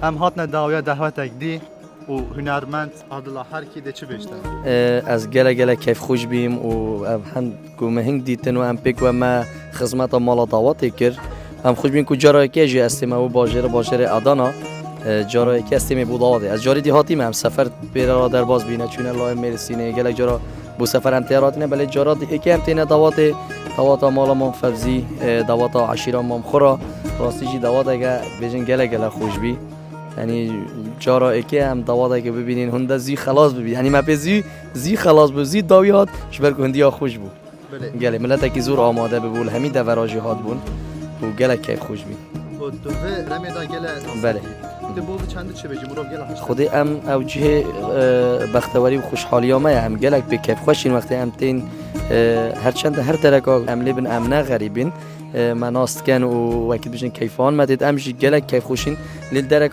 ام هاتنا داویا دعوتک دی و هنرمند عبدالله هر کی ده چه بیشتر از گله کیف خوش بیم و هم گومه هنگ دیتن و هم پیک و ما خدمت مالا دعوت کرد هم خوش بیم که جارای که جی استیم و باجر ادانا جارای که استیم بود دعوت از جاری دیهاتی هم سفر پیرا را در باز بینه چون الله مرسینه گله جارا بو سفر امتیارات نه بله جارا که امتیانه دعوت مالا من فوزی دعوت عشیره من خورا راستی جی دعوت اگه بیشتر گله خوش بی یعنی جارا که هم دعوت که ببینین هنده زی خلاص ببین یعنی ما به زی خلاص به زی داویات شبر هندی ها خوش بود گله ملت کی زور آماده ببول همین دوراجی هات بون و گله که خوش بی و دوه رمیدا گله بله ده بود چند چه بجی مرو گله خودی ام اوجه بختوری و خوشحالی ما هم گله به کیف خوشین وقتی ام تین هرچند هر درکا عملی بن امنا غریبین مناست کن و وقتی بجن کیفان مدید امشی گله کیف خوشین لیل درک